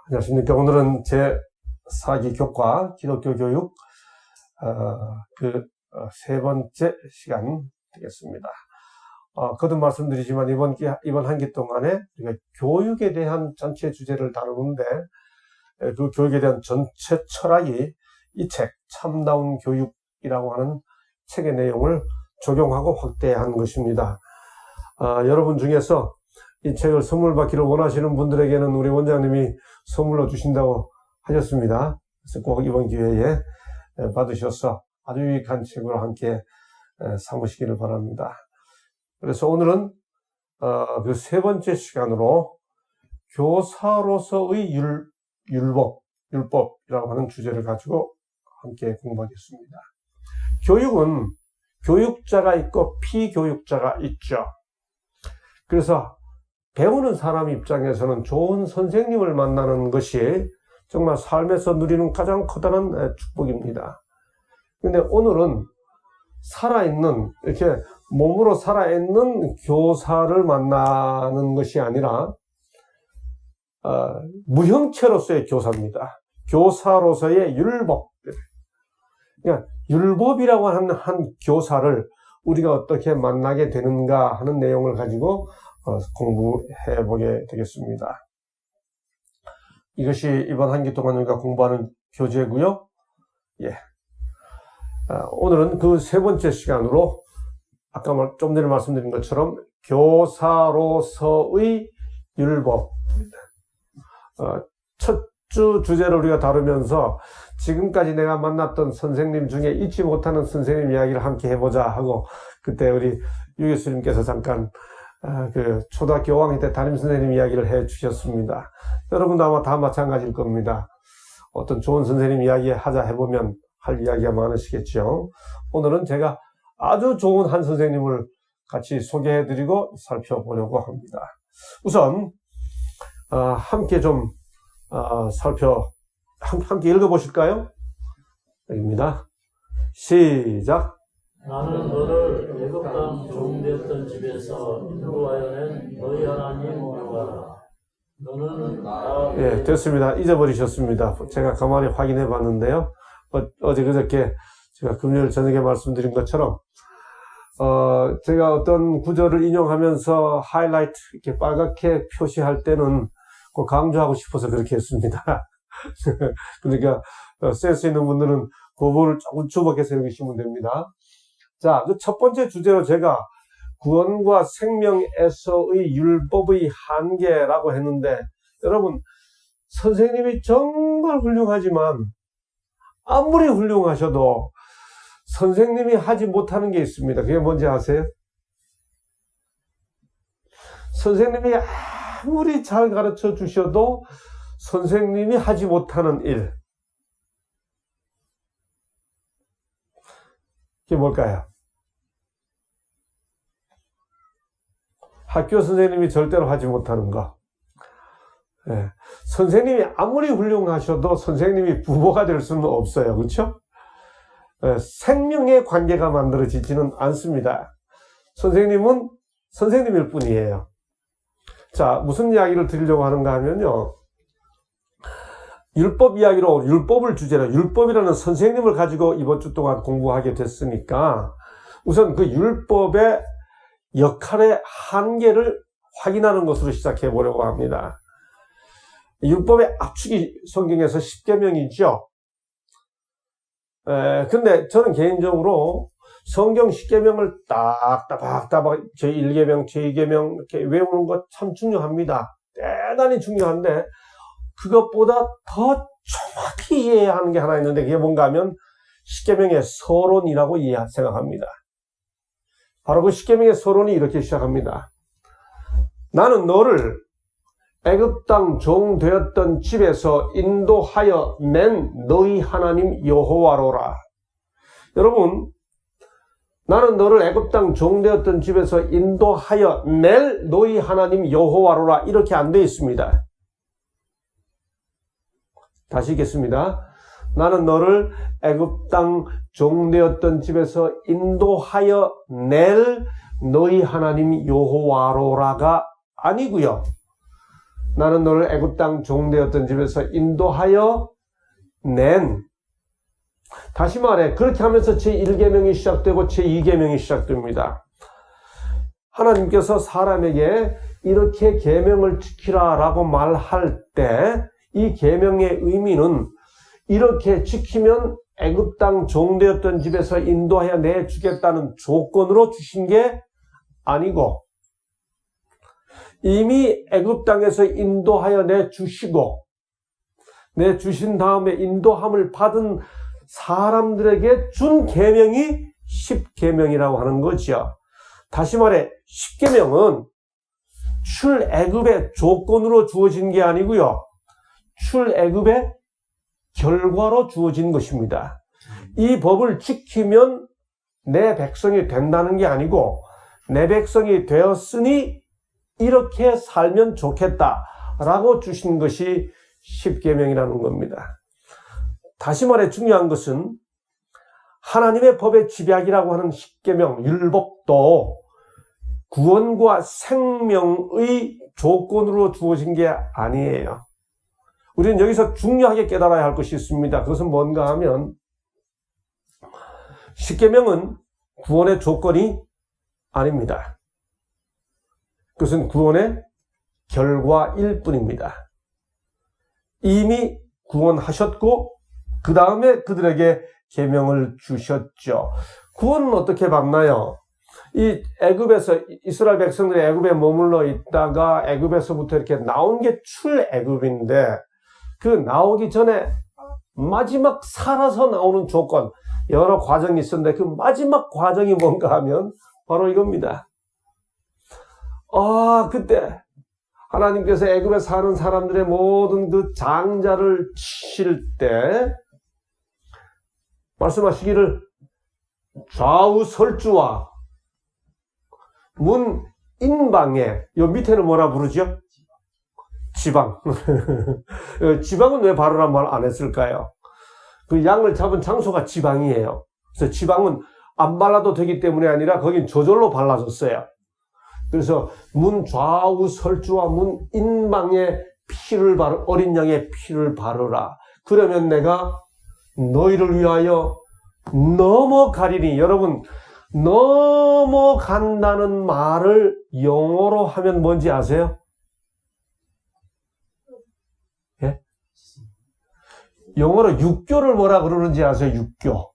안녕하십니까. 오늘은 제 4기 교과 기독교 교육 세 번째 시간 되겠습니다. 거듭 말씀드리지만 이번 한 기 동안에 우리가 교육에 대한 전체 주제를 다루는데 그 교육에 대한 전체 철학이 이 책 참다운 교육이라고 하는 책의 내용을 적용하고 확대한 것입니다. 여러분 중에서 이 책을 선물 받기를 원하시는 분들에게는 우리 원장님이 선물로 주신다고 하셨습니다. 그래서 꼭 이번 기회에 받으셔서 아주 유익한 책으로 함께 삼으시기를 바랍니다. 그래서 오늘은 그 세 번째 시간으로 교사로서의 율법이라고 하는 주제를 가지고 함께 공부하겠습니다. 교육은 교육자가 있고 피교육자가 있죠. 그래서 배우는 사람 입장에서는 좋은 선생님을 만나는 것이 정말 삶에서 누리는 가장 커다란 축복입니다. 근데 오늘은 살아있는, 이렇게 몸으로 살아있는 교사를 만나는 것이 아니라, 무형체로서의 교사입니다. 교사로서의 율법. 그러니까 율법이라고 하는 한 교사를 우리가 어떻게 만나게 되는가 하는 내용을 가지고 공부해 보게 되겠습니다. 이것이 이번 한 기 동안 우리가 공부하는 교재고요. 오늘은 그 세 번째 시간으로 아까 좀 전에 말씀드린 것처럼 교사로서의 율법입니다. 첫 주 주제를 우리가 다루면서 지금까지 내가 만났던 선생님 중에 잊지 못하는 선생님 이야기를 함께 해보자 하고 그때 우리 유 교수님께서 잠깐 초등학교 5학년 때 담임 선생님 이야기를 해 주셨습니다. 여러분도 아마 다 마찬가지일 겁니다. 어떤 좋은 선생님 이야기 하자 해보면 할 이야기가 많으시겠죠. 오늘은 제가 아주 좋은 한 선생님을 같이 소개해드리고 살펴보려고 합니다. 우선 함께 좀 함께 읽어보실까요? 여기입니다. 시작. 나는 너를 애굽 땅 종되었던 집에서 인도하여 낸 너희 하나님 여호와라. 너는 나 됐습니다. 잊어버리셨습니다. 제가 가만히 확인해 봤는데요. 어제 그저께 제가 금요일 저녁에 말씀드린 것처럼 제가 어떤 구절을 인용하면서 하이라이트 이렇게 빨갛게 표시할 때는 꼭 강조하고 싶어서 그렇게 했습니다. 그러니까 센스 있는 분들은 그 부분을 조금 주목해서 읽으시면 됩니다. 자, 그 첫 번째 주제로 제가 구원과 생명에서의 율법의 한계라고 했는데, 여러분, 선생님이 정말 훌륭하지만 아무리 훌륭하셔도 선생님이 하지 못하는 게 있습니다. 그게 뭔지 아세요? 선생님이 아무리 잘 가르쳐 주셔도 선생님이 하지 못하는 일. 그게 뭘까요? 학교 선생님이 절대로 하지 못하는 거. 선생님이 아무리 훌륭하셔도 선생님이 부모가 될 수는 없어요. 그렇죠? 생명의 관계가 만들어지지는 않습니다. 선생님은 선생님일 뿐이에요. 자, 무슨 이야기를 드리려고 하는가 하면요. 율법 이야기로 율법을 주제로 율법이라는 선생님을 가지고 이번 주 동안 공부하게 됐으니까 우선 그 율법의 역할의 한계를 확인하는 것으로 시작해 보려고 합니다. 율법의 압축이 성경에서 10계명이죠. 근데 저는 개인적으로 성경 10계명을 따박따박 제1계명, 제2계명 이렇게 외우는 것 참 중요합니다. 대단히 중요한데 그것보다 더 정확히 이해해야 하는 게 하나 있는데 그게 뭔가 하면 10계명의 서론이라고 생각합니다. 바로 그 10계명의 서론이 이렇게 시작합니다. 나는 너를 애굽 땅 종 되었던 집에서 인도하여 낸 너희 하나님 여호와로라. 여러분, 나는 너를 애굽 땅 종 되었던 집에서 인도하여 낼 너희 하나님 여호와로라. 이렇게 안 되어 있습니다. 다시 읽겠습니다. 나는 너를 애굽 땅 종 되었던 집에서 인도하여 낼 너희 하나님 여호와로라가 아니고요. 나는 너를 애굽 땅 종되었던 집에서 인도하여 낸. 다시 말해 그렇게 하면서 제1계명이 시작되고 제2계명이 시작됩니다. 하나님께서 사람에게 이렇게 계명을 지키라 라고 말할 때 이 계명의 의미는 이렇게 지키면 애굽 땅 종되었던 집에서 인도하여 내주겠다는 조건으로 주신 게 아니고 이미 애굽 땅에서 인도하여 내주시고 내주신 다음에 인도함을 받은 사람들에게 준 계명이 10계명이라고 하는 거죠. 다시 말해 10계명은 출애굽의 조건으로 주어진 게 아니고요. 출애굽의 결과로 주어진 것입니다. 이 법을 지키면 내 백성이 된다는 게 아니고 내 백성이 되었으니 이렇게 살면 좋겠다라고 주신 것이 10계명이라는 겁니다. 다시 말해 중요한 것은 하나님의 법의 집약이라고 하는 10계명, 율법도 구원과 생명의 조건으로 주어진 게 아니에요. 우리는 여기서 중요하게 깨달아야 할 것이 있습니다. 그것은 뭔가 하면 10계명은 구원의 조건이 아닙니다. 그것은 구원의 결과일 뿐입니다. 이미 구원하셨고 그 다음에 그들에게 계명을 주셨죠. 구원은 어떻게 받나요? 이 애굽에서 이스라엘 백성들이 애굽에 머물러 있다가 애굽에서부터 이렇게 나온 게 출애굽인데 그 나오기 전에 마지막 살아서 나오는 조건 여러 과정이 있었는데 그 마지막 과정이 뭔가 하면 바로 이겁니다. 그때 하나님께서 애굽에 사는 사람들의 모든 그 장자를 치실 때 말씀하시기를 좌우 설주와 문 인방에 요 밑에는 뭐라 부르죠? 지방. 지방은 왜 바르란 말 안 했을까요? 그 양을 잡은 장소가 지방이에요. 그래서 지방은 안 발라도 되기 때문에 아니라 거긴 저절로 발라졌어요. 그래서 문 좌우 설주와 문 인방에 피를 어린 양의 피를 바르라. 그러면 내가 너희를 위하여 넘어가리니. 여러분, 넘어간다는 말을 영어로 하면 뭔지 아세요? 예? 영어로 육교를 뭐라 그러는지 아세요? 육교.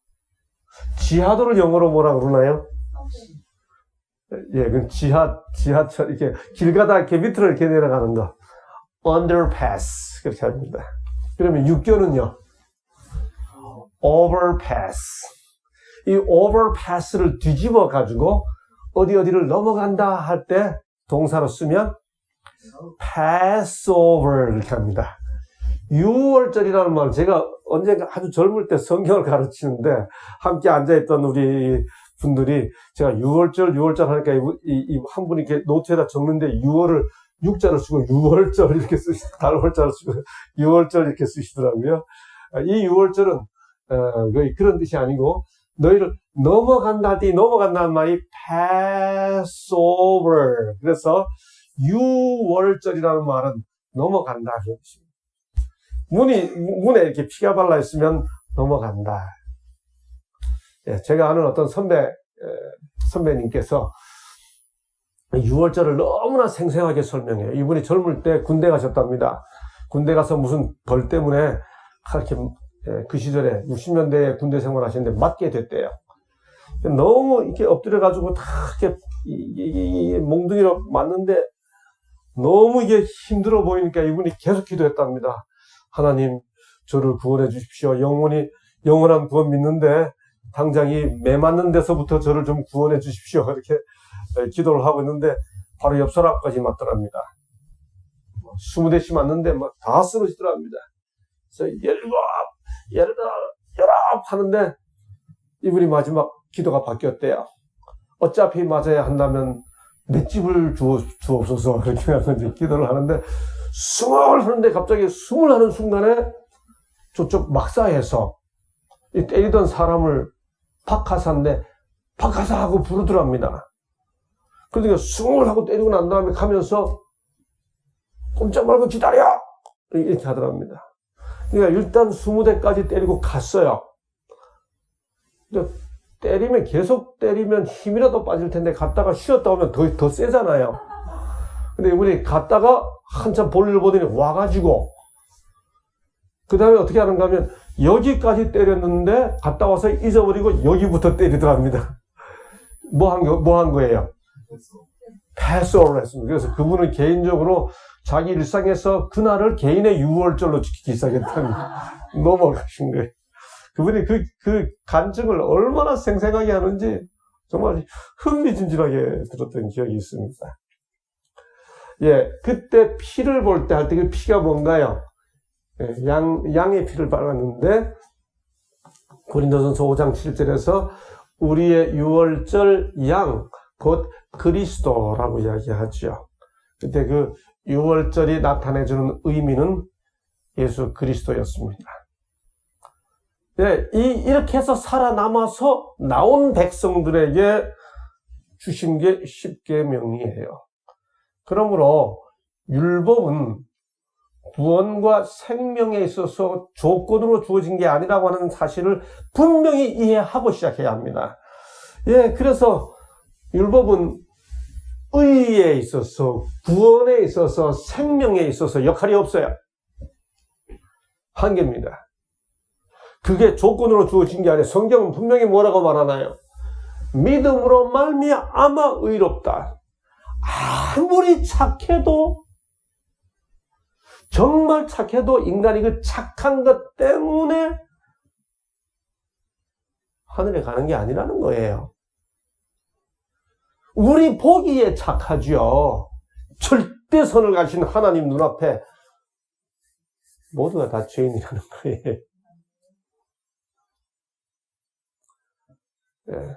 지하도를 영어로 뭐라 그러나요? 예, 그 지하철, 이렇게 길 가다 이렇게 밑으로 이렇게 내려가는 거. underpass. 그렇게 합니다. 그러면 육교는요? overpass. 이 overpass를 뒤집어 가지고 어디를 넘어간다 할 때 동사로 쓰면 pass over 이렇게 합니다. 6월절이라는 말, 제가 언젠가 아주 젊을 때 성경을 가르치는데 함께 앉아있던 우리 분들이 제가 6월절 하니까 한 분이 이렇게 노트에다 적는데 6월을 6자를 쓰고 6월절 이렇게 달월자를 쓰고 6월절 이렇게 쓰시더라고요. 이 6월절은 그런 뜻이 아니고 너희를 넘어간다 할 때 넘어간다는 말이 pass over. 그래서 6월절이라는 말은 넘어간다. 문에 이렇게 피가 발라 있으면 넘어간다. 예, 제가 아는 어떤 선배님께서 6월절을 너무나 생생하게 설명해요. 이분이 젊을 때 군대 가셨답니다. 군대 가서 무슨 벌 때문에 그렇게 그 시절에 60년대에 군대 생활 하시는데 맞게 됐대요. 너무 이렇게 엎드려가지고 다 이렇게 몽둥이로 맞는데 너무 이게 힘들어 보이니까 이분이 계속 기도했답니다. 하나님, 저를 구원해 주십시오. 영원한 구원 믿는데 당장 이 매 맞는 데서부터 저를 좀 구원해 주십시오. 이렇게 기도를 하고 있는데 바로 옆 사람까지 맞더랍니다. 20대씩 맞는데 막 다 쓰러지더랍니다. 그래서 19 하는데 이분이 마지막 기도가 바뀌었대요. 어차피 맞아야 한다면 맷집을 주옵소서. 그렇게 하면서 기도를 하는데 숨을 하는데 갑자기 숨을 하는 순간에 저쪽 막사에서 이 때리던 사람을 박하사인데 박하사 하고 부르더랍니다. 그러니까 숨을 하고 때리고 난 다음에 가면서 꼼짝 말고 기다려! 이렇게 하더랍니다. 그러니까 일단 20대까지 때리고 갔어요. 때리면 계속 때리면 힘이라도 빠질 텐데 갔다가 쉬었다 오면 더 세잖아요. 근데 이분이 갔다가 한참 볼일을 보더니 와가지고 그 다음에 어떻게 하는가 하면 여기까지 때렸는데 갔다 와서 잊어버리고 여기부터 때리더랍니다. 뭐 한 거예요? 패스오를 했습니다. 그래서 그분은 개인적으로 자기 일상에서 그날을 개인의 유월절로 지키기 시작했다는 넘어가신 거예요. 그분이 그 간증을 얼마나 생생하게 하는지 정말 흥미진진하게 들었던 기억이 있습니다. 예, 그때 피를 볼 때 할 때 그 피가 뭔가요? 예, 양의 피를 빨았는데 고린도전서 5장 7절에서 우리의 유월절 양, 곧 그리스도라고 이야기하죠. 그때 그 유월절이 나타내주는 의미는 예수 그리스도였습니다. 네, 이렇게 해서 살아남아서 나온 백성들에게 주신 게 십계명이에요. 그러므로 율법은 구원과 생명에 있어서 조건으로 주어진 게 아니라고 하는 사실을 분명히 이해하고 시작해야 합니다. 예, 그래서 율법은 의에 있어서, 구원에 있어서, 생명에 있어서 역할이 없어요. 한계입니다. 그게 조건으로 주어진 게 아니에요. 성경은 분명히 뭐라고 말하나요? 믿음으로 말미암아 의롭다. 아무리 착해도, 정말 착해도 인간이 그 착한 것 때문에 하늘에 가는 게 아니라는 거예요. 우리 보기에 착하죠. 절대선을 가신 하나님 눈앞에 모두가 다 죄인이라는 거예요. 네.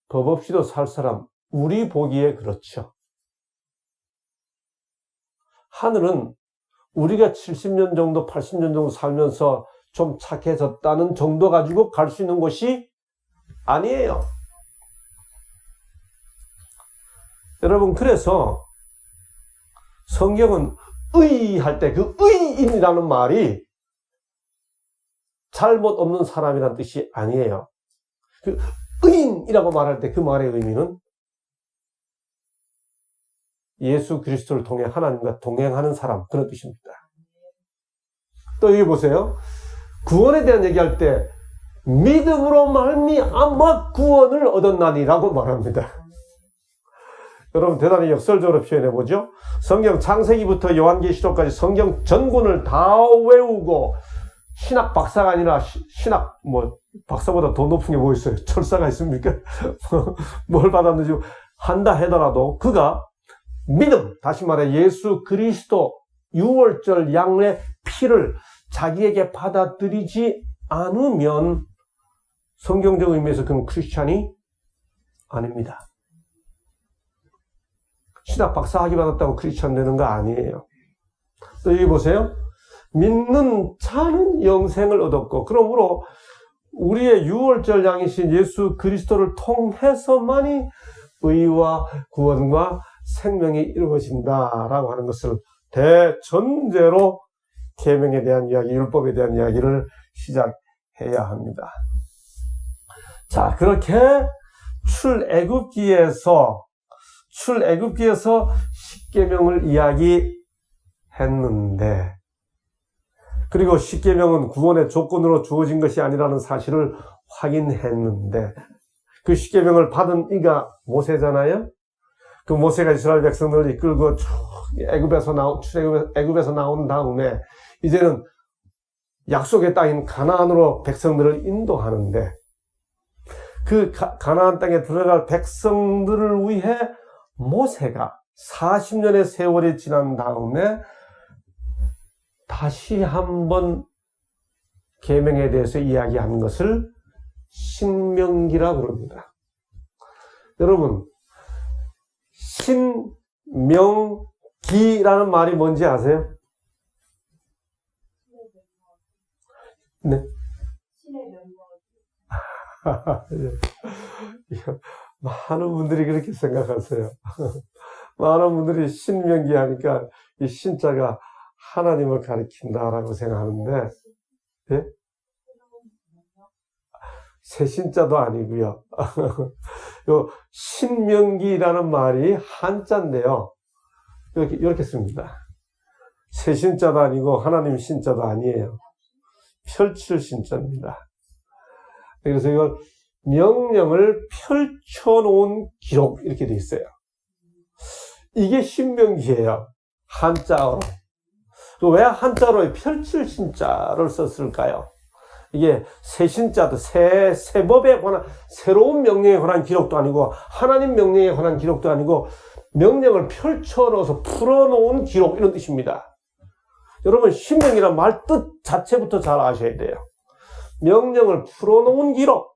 법 없이도 살 사람, 우리 보기에 그렇죠. 하늘은 우리가 70년 정도, 80년 정도 살면서 좀 착해졌다는 정도 가지고 갈 수 있는 곳이 아니에요. 여러분, 그래서 성경은 의할 때 그 의인이라는 말이 잘못 없는 사람이라는 뜻이 아니에요. 그 의인이라고 말할 때 그 말의 의미는 예수 그리스도를 통해 하나님과 동행하는 사람, 그런 뜻입니다. 또 여기 보세요. 구원에 대한 얘기할 때 믿음으로 말미암아 구원을 얻었나니라고 말합니다. 여러분 대단히 역설적으로 표현해보죠. 성경 창세기부터 요한계시록까지 성경 전권을 다 외우고 신학 박사가 아니라 신학 박사보다 더 높은 게 뭐 있어요? 철사가 있습니까? 뭘 받았는지 한다 하더라도 그가 믿음, 다시 말해 예수 그리스도 유월절 양의 피를 자기에게 받아들이지 않으면 성경적 의미에서 그는 크리스찬이 아닙니다. 신학 박사 학위 받았다고 크리스찬 되는 거 아니에요. 또 여기 보세요. 믿는 자는 영생을 얻었고, 그러므로 우리의 유월절 양이신 예수 그리스도를 통해서만이 의와 구원과 생명이 이루어진다라고 하는 것을 대전제로 계명에 대한 이야기, 율법에 대한 이야기를 시작해야 합니다. 자, 그렇게 출애굽기에서 십계명을 이야기했는데, 그리고 십계명은 구원의 조건으로 주어진 것이 아니라는 사실을 확인했는데, 그 십계명을 받은 이가 모세잖아요. 그 모세가 이스라엘 백성들을 이끌고 애굽에서 나온 다음에 이제는 약속의 땅인 가나안으로 백성들을 인도하는데, 그 가나안 땅에 들어갈 백성들을 위해 모세가 40년의 세월이 지난 다음에 다시 한번 계명에 대해서 이야기한 것을 신명기라고 그럽니다. 여러분, 신명기라는 말이 뭔지 아세요? 네. 많은 분들이 그렇게 생각하세요. 많은 분들이 신명기 하니까 이 신자가 하나님을 가리킨다라고 생각하는데, 예? 새 신자도 아니고요. 요 신명기라는 말이 한자인데요. 이렇게 씁니다. 새 신자도 아니고 하나님 신자도 아니에요. 펼칠 신자입니다. 그래서 이걸 명령을 펼쳐놓은 기록 이렇게 돼 있어요. 이게 신명기예요. 한자어로. 왜 한자로 펼칠 신자를 썼을까요? 이게 새 신자도 새 법에 관한 새로운 명령에 관한 기록도 아니고 하나님 명령에 관한 기록도 아니고 명령을 펼쳐놓아서 풀어놓은 기록 이런 뜻입니다. 여러분 신명이란 말 뜻 자체부터 잘 아셔야 돼요. 명령을 풀어놓은 기록.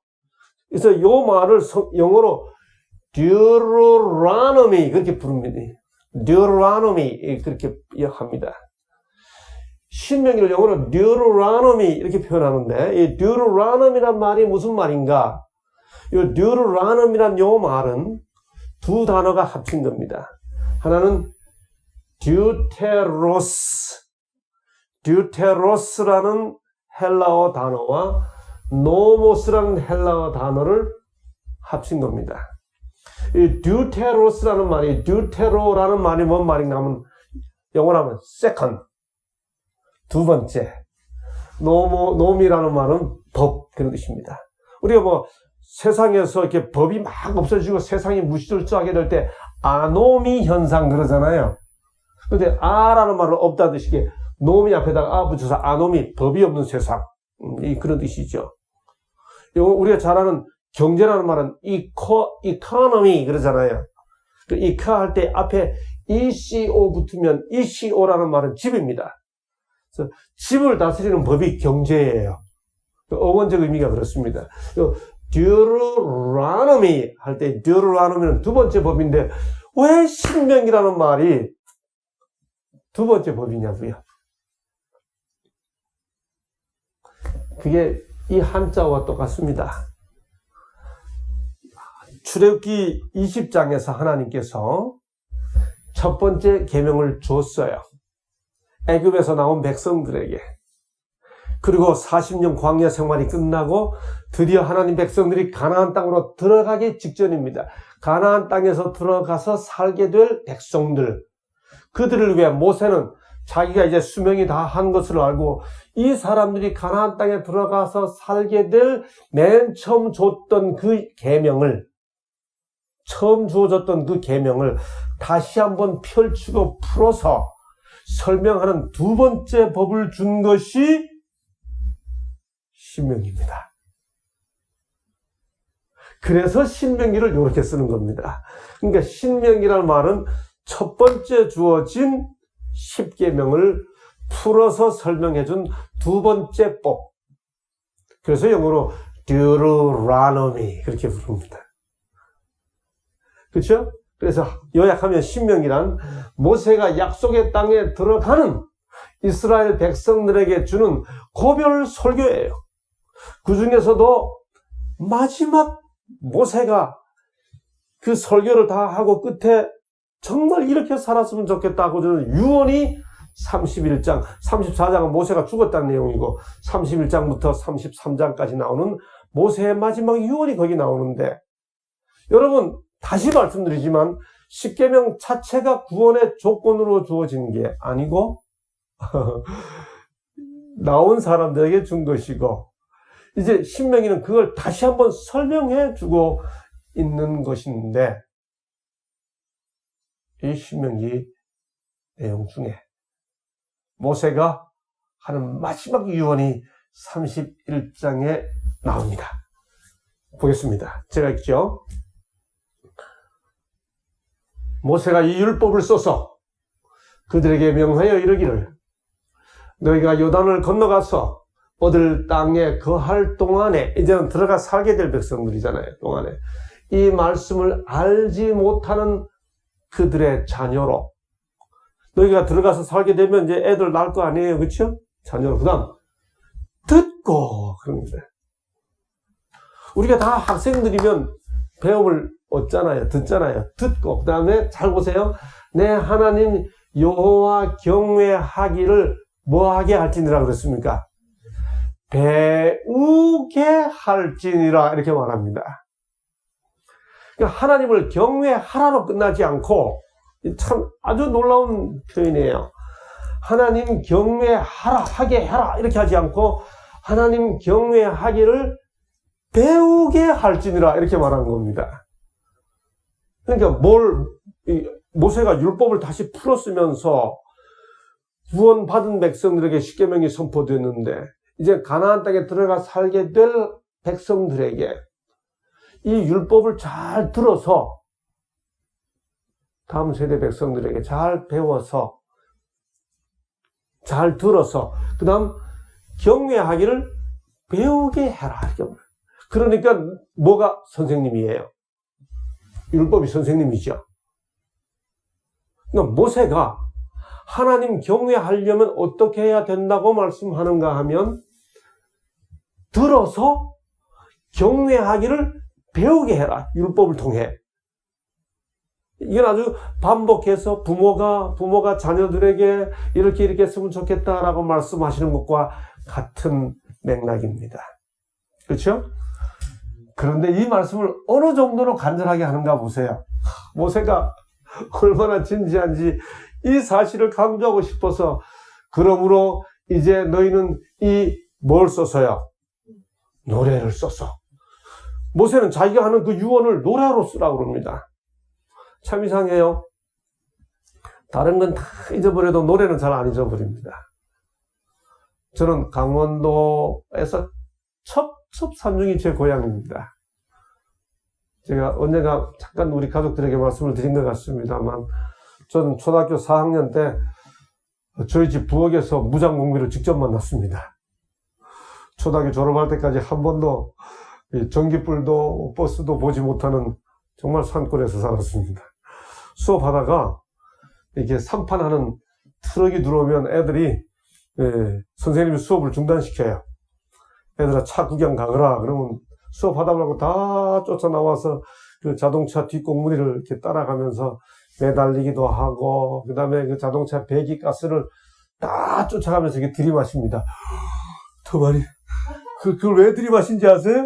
그래서 이 말을 영어로 Deuteronomy 그렇게 부릅니다. Deuteronomy 그렇게 합니다. 신명기를 영어로 Deuteronomy 이렇게 표현하는데 이 Deuteronomy란 말이 무슨 말인가? 이 Deuteronomy란 요 말은 두 단어가 합친 겁니다. 하나는 Deuteros라는 헬라어 단어와 nomos라는 헬라어 단어를 합친 겁니다. 이 Deuteros라는 말이 Deutero라는 말이 뭔 말인가 하면 영어로 하면 second 두 번째, 노미라는 말은 법, 그런 뜻입니다. 우리가 뭐 세상에서 이렇게 법이 막 없어지고 세상이 무시절수하게 될 때 아노미 현상 그러잖아요. 근데 아라는 말은 없다는 뜻이게 노미 앞에다가 아 붙여서 아노미, 법이 없는 세상. 그런 뜻이죠. 우리가 잘 아는 경제라는 말은 economy 그러잖아요. 그 이카 할 때 앞에 ECO 붙으면 ECO라는 말은 집입니다. 그래서 집을 다스리는 법이 경제예요. 어원적 의미가 그렇습니다. Deuteronomy 할 때 Deuteronomy는 두 번째 법인데 왜 신명이라는 말이 두 번째 법이냐고요. 그게 이 한자와 똑같습니다. 출애굽기 20장에서 하나님께서 첫 번째 계명을 줬어요. 애굽에서 나온 백성들에게. 그리고 40년 광야 생활이 끝나고 드디어 하나님 백성들이 가나안 땅으로 들어가기 직전입니다. 가나안 땅에서 들어가서 살게 될 백성들. 그들을 위해 모세는 자기가 이제 수명이 다 한 것을 알고 이 사람들이 가나안 땅에 들어가서 살게 될 맨 처음 줬던 그 계명을 처음 주어졌던 그 계명을 다시 한번 펼치고 풀어서 설명하는 두 번째 법을 준 것이 신명기입니다. 그래서 신명기를 이렇게 쓰는 겁니다. 그러니까 신명기라는 말은 첫 번째 주어진 10계명을 풀어서 설명해 준 두 번째 법. 그래서 영어로 Deuteronomy 그렇게 부릅니다. 그렇죠? 그래서 요약하면 신명기란 모세가 약속의 땅에 들어가는 이스라엘 백성들에게 주는 고별 설교예요. 그 중에서도 마지막 모세가 그 설교를 다 하고 끝에 정말 이렇게 살았으면 좋겠다고 주는 유언이 31장, 34장은 모세가 죽었다는 내용이고 31장부터 33장까지 나오는 모세의 마지막 유언이 거기 나오는데 여러분 다시 말씀드리지만 10계명 자체가 구원의 조건으로 주어진 게 아니고 나온 사람들에게 준 것이고 이제 신명기는 그걸 다시 한번 설명해 주고 있는 것인데 이 신명기 내용 중에 모세가 하는 마지막 유언이 31장에 나옵니다. 보겠습니다. 제가 읽죠. 모세가 이 율법을 써서 그들에게 명하여 이르기를 너희가 요단을 건너가서 얻을 땅에 거할 동안에 이제는 들어가 살게 될 백성들이잖아요. 동안에 이 말씀을 알지 못하는 그들의 자녀로 너희가 들어가서 살게 되면 이제 애들 낳을 거 아니에요. 그렇죠? 자녀로. 그 다음 듣고 그럽니다. 우리가 다 학생들이면 배움을 얻잖아요. 듣잖아요. 듣고 그 다음에 잘 보세요. 내 하나님 여호와 경외하기를 뭐하게 할지니라 그랬습니까? 배우게 할지니라 이렇게 말합니다. 그러니까 하나님을 경외하라로 끝나지 않고 참 아주 놀라운 표현이에요. 하나님 경외하라 하게 해라 이렇게 하지 않고 하나님 경외하기를 배우게 할지니라 이렇게 말하는 겁니다. 그러니까 모세가 율법을 다시 풀었으면서 구원받은 백성들에게 십계명이 선포됐는데 이제 가나안 땅에 들어가 살게 될 백성들에게 이 율법을 잘 들어서 다음 세대 백성들에게 잘 배워서 잘 들어서 그 다음 경외하기를 배우게 해라. 그러니까 뭐가 선생님이에요? 율법이 선생님이죠. 그러니까 모세가 하나님 경외하려면 어떻게 해야 된다고 말씀하는가 하면 들어서 경외하기를 배우게 해라. 율법을 통해. 이건 아주 반복해서 부모가 자녀들에게 이렇게 했으면 좋겠다라고 말씀하시는 것과 같은 맥락입니다. 그렇죠? 그런데 이 말씀을 어느 정도로 간절하게 하는가 보세요. 모세가 얼마나 진지한지 이 사실을 강조하고 싶어서 그러므로 이제 너희는 뭘 써서요? 노래를 써서. 모세는 자기가 하는 그 유언을 노래로 쓰라고 그럽니다. 참 이상해요. 다른 건 다 잊어버려도 노래는 잘 안 잊어버립니다. 저는 강원도에서 첩첩산중이 제 고향입니다. 제가 언젠가 잠깐 우리 가족들에게 말씀을 드린 것 같습니다만 저는 초등학교 4학년 때 저희 집 부엌에서 무장공비를 직접 만났습니다. 초등학교 졸업할 때까지 한 번도 전기불도 버스도 보지 못하는 정말 산골에서 살았습니다. 수업하다가 이렇게 산판하는 트럭이 들어오면 애들이 선생님이 수업을 중단시켜요. 애들아 차 구경 가거라. 그러면 수업하다 말고 다 쫓아나와서 그 자동차 뒷공무니를 이렇게 따라가면서 매달리기도 하고, 그 다음에 그 자동차 배기가스를 다 쫓아가면서 이렇게 들이마십니다. 더 많이. 그걸 왜 들이마신지 아세요?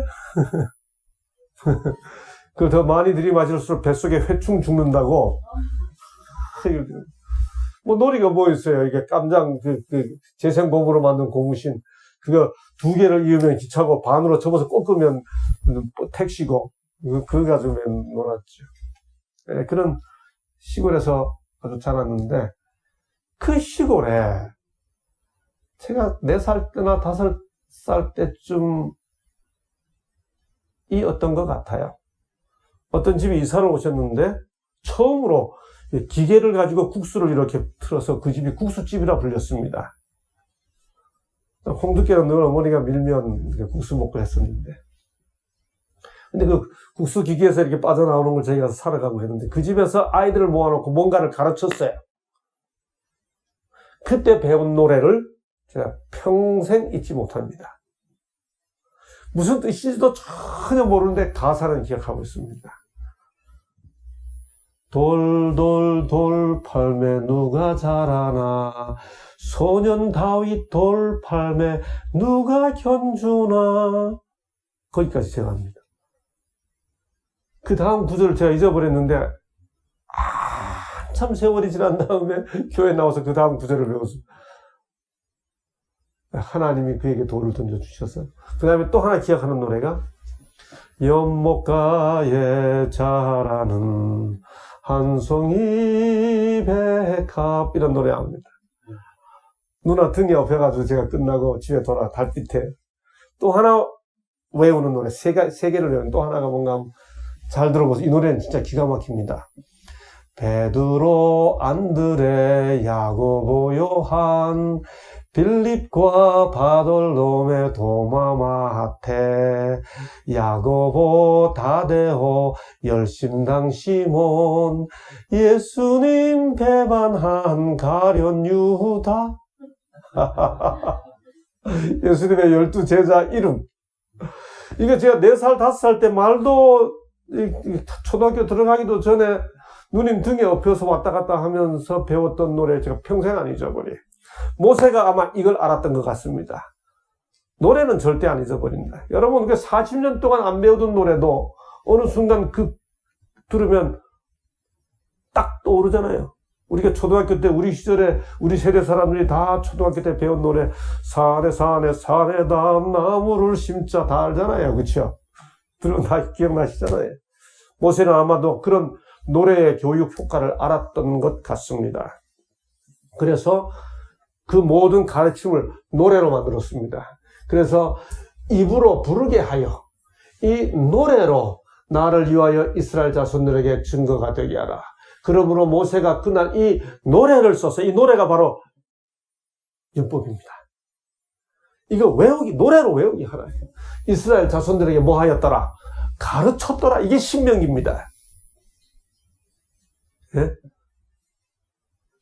그 더 많이 들이마실수록 뱃속에 회충 죽는다고. 뭐 놀이가 뭐 있어요? 이게 깜장 재생고무로 만든 고무신 그거 2개를 이으면 기차고 반으로 접어서 꺾으면 택시고 그거 가지고 놀았죠. 네, 그런 시골에서 아주 자랐는데 그 시골에 제가 4살 때나 5살 때쯤 어떤 것 같아요. 어떤 집에 이사를 오셨는데 처음으로 기계를 가지고 국수를 이렇게 틀어서 그 집이 국수집이라 불렸습니다. 홍두깨는 늘 어머니가 밀면 국수 먹고 했었는데 근데 그 국수 기계에서 이렇게 빠져나오는 걸 저희가 살아가고 했는데 그 집에서 아이들을 모아놓고 뭔가를 가르쳤어요. 그때 배운 노래를 제가 평생 잊지 못합니다. 무슨 뜻인지도 전혀 모르는데 가사는 기억하고 있습니다. 돌돌돌 팔매 누가 자라나 소년 다윗 돌 팔매 누가 견주나 거기까지 제가 합니다. 그 다음 구절을 제가 잊어버렸는데 한참 세월이 지난 다음에 교회에 나와서 그 다음 구절을 배웠습니다. 하나님이 그에게 돌을 던져주셔서 그 다음에 또 하나 기억하는 노래가 연못가에 자라는 한 송이 백합 이런 노래 합니다. 누나 등에 업혀가지고 제가 끝나고 집에 돌아 달빛에 또 하나 외우는 노래 세 개를 외우는 또 하나가 뭔가 잘 들어보세요. 이 노래는 진짜 기가 막힙니다. 베드로 안드레 야고보 요한 빌립과 바돌로메 도마 마테 야고보 다데오 열심당 시몬 예수님 배반한 가룟 유다 예수님의 12제자 이름 이거 제가 4살 5살 때 말도 초등학교 들어가기도 전에 누님 등에 업혀서 왔다 갔다 하면서 배웠던 노래 제가 평생 안 잊어버려요. 모세가 아마 이걸 알았던 것 같습니다. 노래는 절대 안 잊어버린다. 여러분, 40년 동안 안 배우던 노래도 어느 순간 들으면 딱 떠오르잖아요. 우리가 초등학교 때 우리 시절에 우리 세대 사람들이 다 초등학교 때 배운 노래 산에 나무를 심자 다 알잖아요. 그렇죠? 들으면 다 기억나시잖아요. 모세는 아마도 그런 노래의 교육 효과를 알았던 것 같습니다. 그래서 그 모든 가르침을 노래로 만들었습니다. 그래서 입으로 부르게 하여 이 노래로 나를 위하여 이스라엘 자손들에게 증거가 되게 하라. 그러므로 모세가 그날 이 노래를 써서 이 노래가 바로 율법입니다. 이거 노래로 외우기 하라. 이스라엘 자손들에게 뭐 하였더라? 가르쳤더라. 이게 신명기입니다. 예?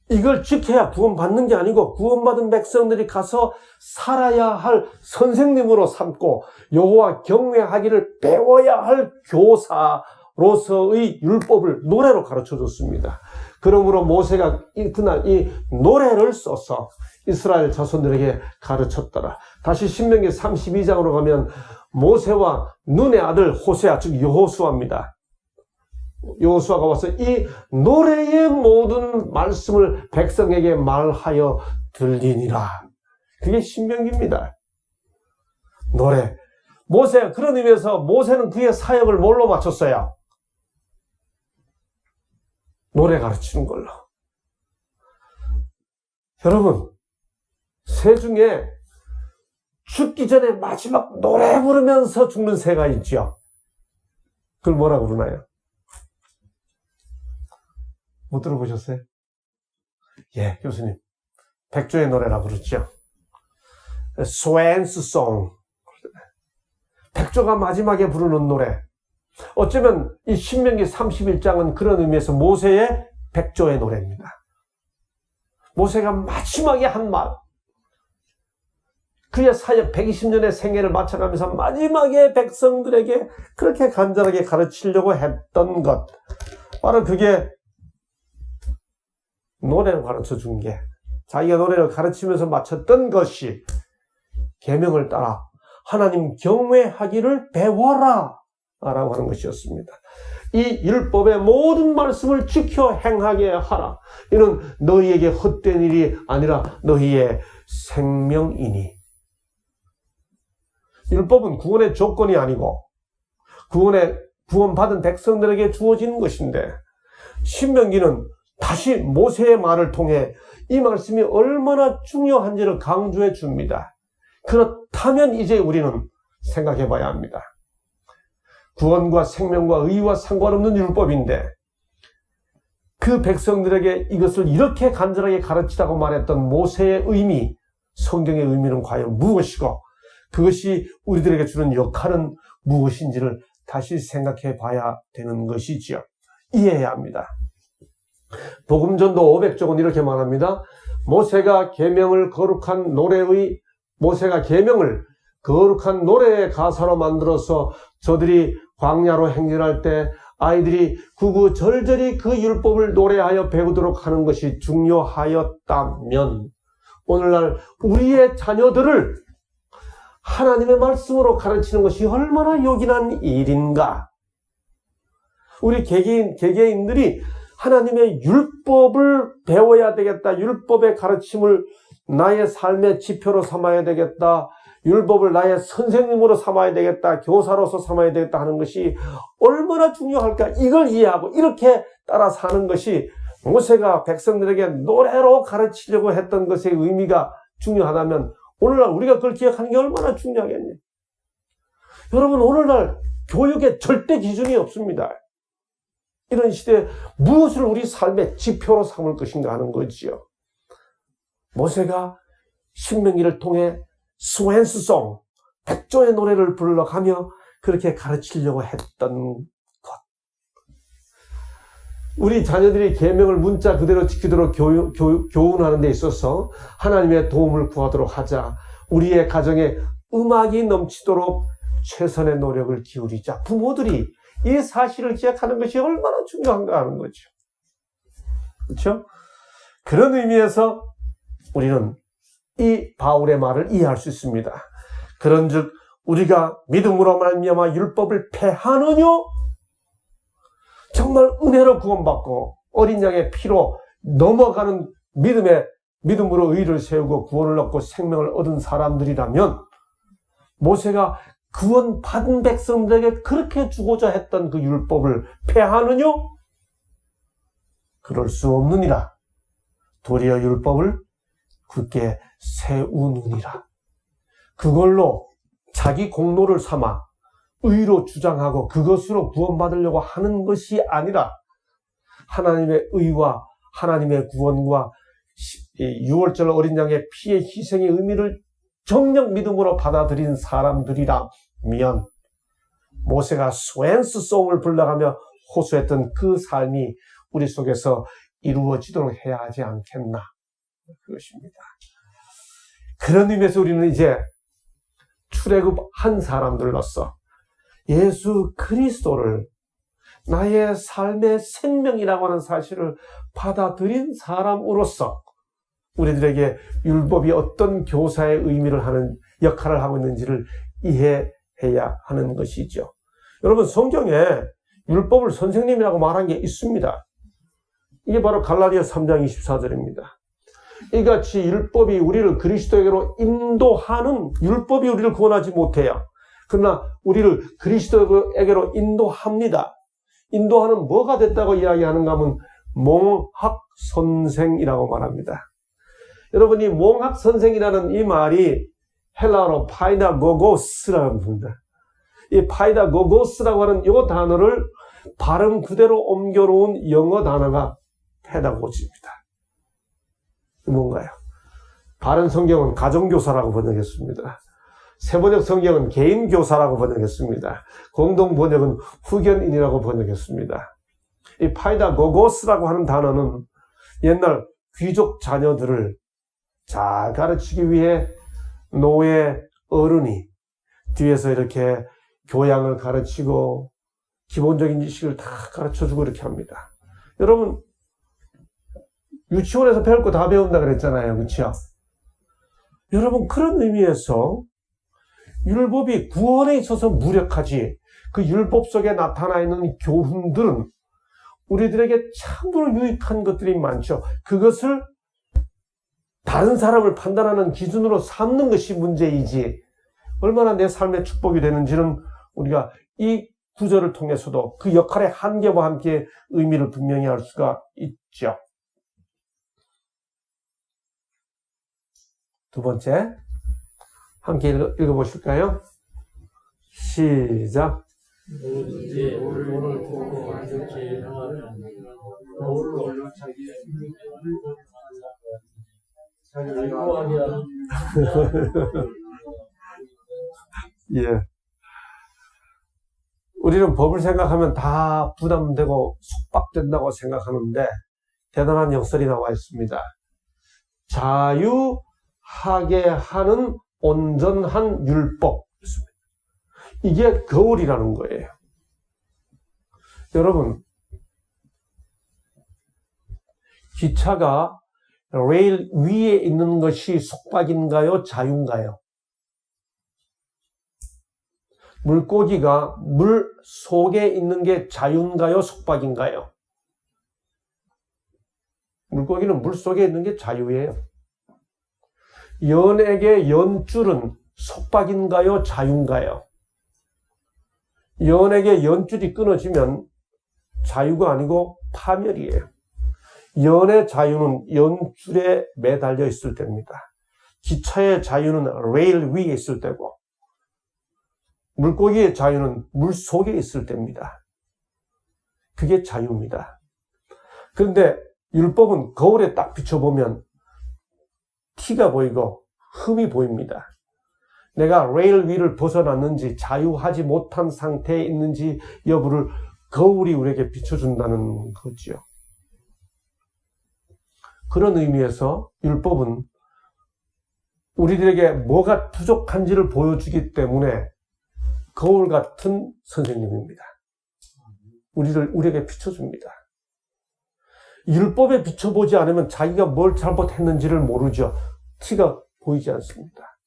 이걸 지켜야 구원받는 게 아니고 구원받은 백성들이 가서 살아야 할 선생님으로 삼고 여호와 경외하기를 배워야 할 교사로서의 율법을 노래로 가르쳐줬습니다. 그러므로 모세가 그날 이 노래를 써서 이스라엘 자손들에게 가르쳤더라. 다시 신명기 32장으로 가면 모세와 눈의 아들 호세아, 즉 여호수아입니다. 여호수아가 와서 이 노래의 모든 말씀을 백성에게 말하여 들리니라. 그게 신명기입니다. 노래. 모세, 그런 의미에서 모세는 그의 사역을 뭘로 마쳤어요? 노래 가르치는 걸로. 여러분, 새 중에 죽기 전에 마지막 노래 부르면서 죽는 새가 있죠. 그걸 뭐라고 그러나요? 못 들어보셨어요? 예, 교수님. 백조의 노래라고 그러죠. 스완스 송. 백조가 마지막에 부르는 노래. 어쩌면 이 신명기 31장은 그런 의미에서 모세의 백조의 노래입니다. 모세가 마지막에 한 말. 그의 사역 120년의 생애를 마쳐가면서 마지막에 백성들에게 그렇게 간절하게 가르치려고 했던 것. 바로 그게 노래를 가르쳐 준 게, 자기가 노래를 가르치면서 마쳤던 것이 계명을 따라 하나님 경외하기를 배워라 라고 하는 것이었습니다. 이 율법의 모든 말씀을 지켜 행하게 하라. 이는 너희에게 헛된 일이 아니라 너희의 생명이니. 율법은 구원의 조건이 아니고 구원받은 백성들에게 주어지는 것인데, 신명기는 다시 모세의 말을 통해 이 말씀이 얼마나 중요한지를 강조해 줍니다. 그렇다면 이제 우리는 생각해 봐야 합니다. 구원과 생명과 의와 상관없는 율법인데 그 백성들에게 이것을 이렇게 간절하게 가르치라고 말했던 모세의 의미, 성경의 의미는 과연 무엇이고 그것이 우리들에게 주는 역할은 무엇인지를 다시 생각해 봐야 되는 것이지요. 이해해야 합니다. 복음전도 500쪽은 이렇게 말합니다. 모세가 계명을 거룩한 노래의 가사로 만들어서 저들이 광야로 행진할 때 아이들이 구구절절히 그 율법을 노래하여 배우도록 하는 것이 중요하였다면 오늘날 우리의 자녀들을 하나님의 말씀으로 가르치는 것이 얼마나 요긴한 일인가. 우리 개개인들이 하나님의 율법을 배워야 되겠다. 율법의 가르침을 나의 삶의 지표로 삼아야 되겠다. 율법을 나의 선생님으로 삼아야 되겠다. 교사로서 삼아야 되겠다 하는 것이 얼마나 중요할까. 이걸 이해하고 이렇게 따라 사는 것이 모세가 백성들에게 노래로 가르치려고 했던 것의 의미가 중요하다면 오늘날 우리가 그걸 기억하는 게 얼마나 중요하겠니? 여러분, 오늘날 교육에 절대 기준이 없습니다. 이런 시대에 무엇을 우리 삶의 지표로 삼을 것인가 하는 거지요. 모세가 신명기를 통해 스완스송, 백조의 노래를 불러가며 그렇게 가르치려고 했던 것. 우리 자녀들이 계명을 문자 그대로 지키도록 교훈하는 데 있어서 하나님의 도움을 구하도록 하자. 우리의 가정에 음악이 넘치도록 최선의 노력을 기울이자. 부모들이 이 사실을 기억하는 것이 얼마나 중요한가 하는 거죠. 그렇죠? 그런 의미에서 우리는 이 바울의 말을 이해할 수 있습니다. 그런즉 우리가 믿음으로 말미암아 율법을 패하느냐? 정말 은혜로 구원받고 어린 양의 피로 넘어가는 믿음으로 의를 세우고 구원을 얻고 생명을 얻은 사람들이라면 모세가 구원받은 백성들에게 그렇게 주고자 했던 그 율법을 패하느냐? 그럴 수 없느니라. 도리어 율법을 굳게 세우느니라. 그걸로 자기 공로를 삼아 의로 주장하고 그것으로 구원받으려고 하는 것이 아니라 하나님의 의와 하나님의 구원과 6월절 어린 양의 피의 희생의 의미를 정녕 믿음으로 받아들인 사람들이라면 모세가 스웬스송을 불러가며 호소했던 그 삶이 우리 속에서 이루어지도록 해야 하지 않겠나 그것입니다. 그런 의미에서 우리는 이제 출애굽한 사람들로서 예수 그리스도를 나의 삶의 생명이라고 하는 사실을 받아들인 사람으로서 우리들에게 율법이 어떤 교사의 의미를 하는 역할을 하고 있는지를 이해해야 하는 것이죠. 여러분 성경에 율법을 선생님이라고 말한 게 있습니다. 이게 바로 갈라디아 3장 24절입니다. 이같이 율법이 우리를 그리스도에게로 인도하는 율법이 우리를 구원하지 못해요. 그러나 우리를 그리스도에게로 인도합니다. 인도하는 뭐가 됐다고 이야기하는가 하면 몽학선생이라고 말합니다. 여러분 이 몽학선생이라는 이 말이 헬라어로 파이다고고스라고 합니다. 이 파이다고고스라고 하는 이 단어를 발음 그대로 옮겨놓은 영어 단어가 페다고지입니다. 뭔가요? 바른 성경은 가정교사라고 번역했습니다. 세번역 성경은 개인교사라고 번역했습니다. 공동번역은 후견인이라고 번역했습니다. 이 파이다고고스라고 하는 단어는 옛날 귀족 자녀들을 잘 가르치기 위해 노예 어른이 뒤에서 이렇게 교양을 가르치고 기본적인 지식을 다 가르쳐주고 이렇게 합니다. 여러분 유치원에서 배울 거 다 배운다 그랬잖아요. 그렇죠? 여러분 그런 의미에서 율법이 구원에 있어서 무력하지 그 율법 속에 나타나 있는 교훈들은 우리들에게 참으로 유익한 것들이 많죠. 그것을 다른 사람을 판단하는 기준으로 삼는 것이 문제이지 얼마나 내 삶의 축복이 되는지는 우리가 이 구절을 통해서도 그 역할의 한계와 함께 의미를 분명히 알 수가 있죠. 두 번째, 함께 읽어보실까요? 시작. 이제 오늘 보고 완전히 행하는 오늘로 자기 일고하게 하는 예. 우리는 법을 생각하면 다 부담되고 속박된다고 생각하는데 대단한 역설이 나와 있습니다. 자유하게 하는 온전한 율법. 이게 거울이라는 거예요. 여러분, 기차가 레일 위에 있는 것이 속박인가요? 자유인가요? 물고기가 물 속에 있는 게 자유인가요? 속박인가요? 물고기는 물 속에 있는 게 자유예요. 연에게 연줄은 속박인가요? 자유인가요? 연에게 연줄이 끊어지면 자유가 아니고 파멸이에요. 연의 자유는 연줄에 매달려 있을 때입니다. 기차의 자유는 레일 위에 있을 때고 물고기의 자유는 물 속에 있을 때입니다. 그게 자유입니다. 그런데 율법은 거울에 딱 비춰보면 티가 보이고 흠이 보입니다. 내가 레일 위를 벗어났는지 자유하지 못한 상태에 있는지 여부를 거울이 우리에게 비춰준다는 거지요. 그런 의미에서 율법은 우리들에게 뭐가 부족한지를 보여주기 때문에 거울 같은 선생님입니다. 우리에게 비춰줍니다. 율법에 비춰보지 않으면 자기가 뭘 잘못했는지를 모르죠. 티가 보이지 않습니다.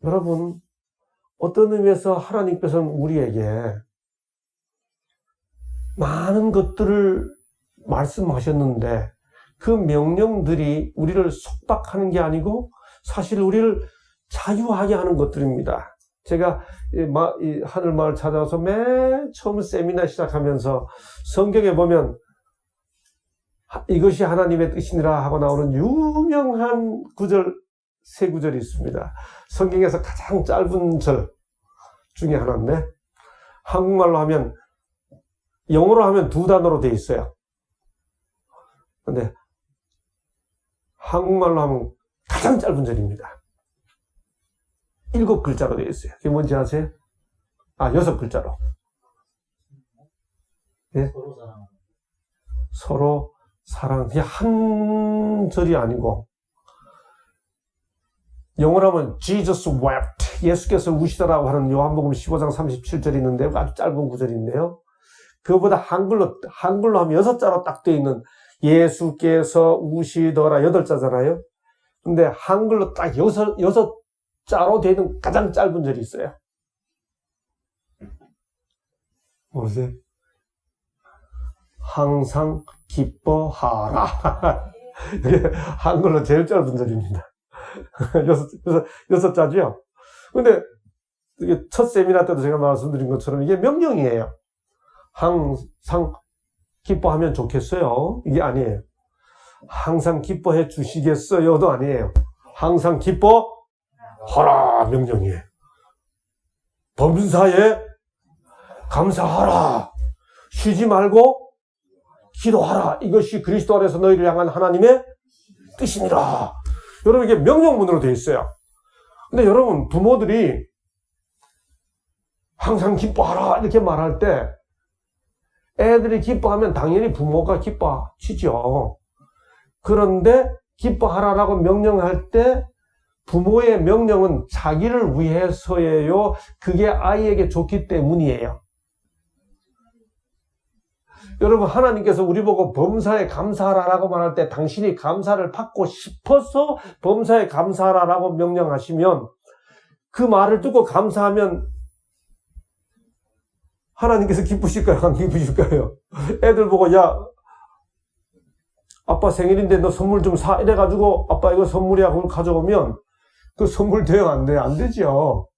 여러분, 어떤 의미에서 하나님께서는 우리에게 많은 것들을 말씀하셨는데 그 명령들이 우리를 속박하는 게 아니고 사실 우리를 자유하게 하는 것들입니다. 제가 이 하늘마을 찾아와서 맨 처음 세미나 시작하면서 성경에 보면 이것이 하나님의 뜻이니라 하고 나오는 유명한 구절, 세 구절이 있습니다. 성경에서 가장 짧은 절 중에 하나인데 한국말로 하면, 영어로 하면 두 단어로 되어 있어요. 근데 한국말로 하면 가장 짧은 절입니다. 7글자로 되어 있어요. 그게 뭔지 아세요? 6글자로. 예? 서로 사랑. 그냥 한 절이 아니고, 영어로 하면 Jesus wept. 예수께서 우시더라고 하는 요한복음 15장 37절이 있는데, 아주 짧은 구절인데요. 그거보다 한글로 하면 6자로 딱 되어 있는 예수께서 우시더라 8자잖아요. 근데 한글로 딱 6자로 되어 있는 가장 짧은 절이 있어요. 뭐세요? 항상 기뻐하라. 이게 한글로 제일 짧은 절입니다. 6자죠? 근데 이게 첫 세미나 때도 제가 말씀드린 것처럼 이게 명령이에요. 항상 기뻐하면 좋겠어요. 이게 아니에요. 항상 기뻐해 주시겠어요도 아니에요. 항상 기뻐하라 명령이에요. 범사에 감사하라. 쉬지 말고 기도하라. 이것이 그리스도 안에서 너희를 향한 하나님의 뜻이니라. 여러분, 이게 명령문으로 되어 있어요. 근데 여러분, 부모들이 항상 기뻐하라 이렇게 말할 때 애들이 기뻐하면 당연히 부모가 기뻐하시죠. 그런데 기뻐하라라고 명령할 때 부모의 명령은 자기를 위해서예요. 그게 아이에게 좋기 때문이에요. 여러분, 하나님께서 우리 보고 범사에 감사하라라고 말할 때 당신이 감사를 받고 싶어서 범사에 감사하라라고 명령하시면 그 말을 듣고 감사하면 하나님께서 기쁘실까요? 안 기쁘실까요? 애들 보고, 야, 아빠 생일인데 너 선물 좀 사. 이래가지고, 아빠 이거 선물이야. 그걸 가져오면 그 선물 대응 안 돼요? 안 되죠.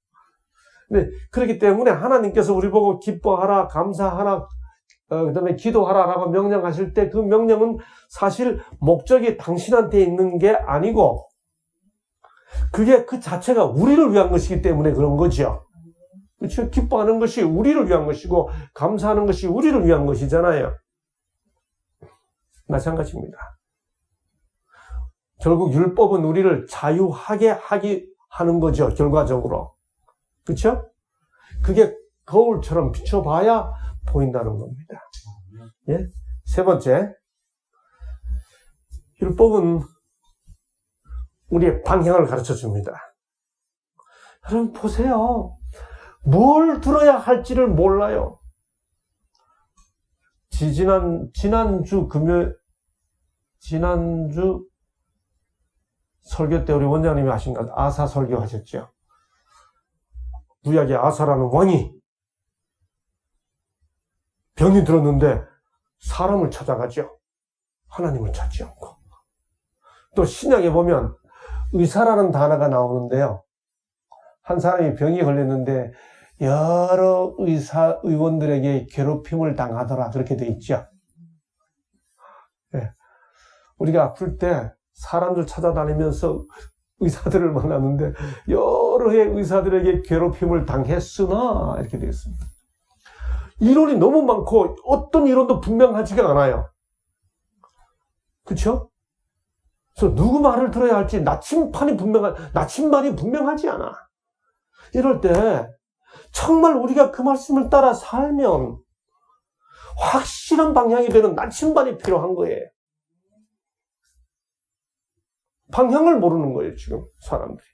근데 그렇기 때문에 하나님께서 우리 보고 기뻐하라, 감사하라, 그 다음에 기도하라라고 명령하실 때 그 명령은 사실 목적이 당신한테 있는 게 아니고 그게 그 자체가 우리를 위한 것이기 때문에 그런 거죠. 그렇죠? 기뻐하는 것이 우리를 위한 것이고 감사하는 것이 우리를 위한 것이잖아요. 마찬가지입니다. 결국 율법은 우리를 자유하게 하는 거죠. 결과적으로. 그렇죠? 그게 거울처럼 비춰봐야 보인다는 겁니다. 예? 세 번째, 율법은 우리의 방향을 가르쳐 줍니다. 여러분 보세요. 뭘 들어야 할지를 몰라요. 지난주 설교 때 우리 원장님이 하신 것 아사 설교 하셨죠. 구약의 아사라는 왕이 병이 들었는데 사람을 찾아가죠. 하나님을 찾지 않고. 또 신약에 보면 의사라는 단어가 나오는데요. 한 사람이 병이 걸렸는데 여러 의원들에게 괴롭힘을 당하더라. 그렇게 돼 있죠. 네. 우리가 아플 때 사람들 찾아다니면서 의사들을 만났는데 여러 해 의사들에게 괴롭힘을 당했으나 이렇게 되어 있습니다. 이론이 너무 많고 어떤 이론도 분명하지가 않아요. 그렇죠? 그래서 누구 말을 들어야 할지 나침반이 분명하지 않아. 이럴 때 정말 우리가 그 말씀을 따라 살면 확실한 방향이 되는 나침반이 필요한 거예요. 방향을 모르는 거예요, 지금 사람들이.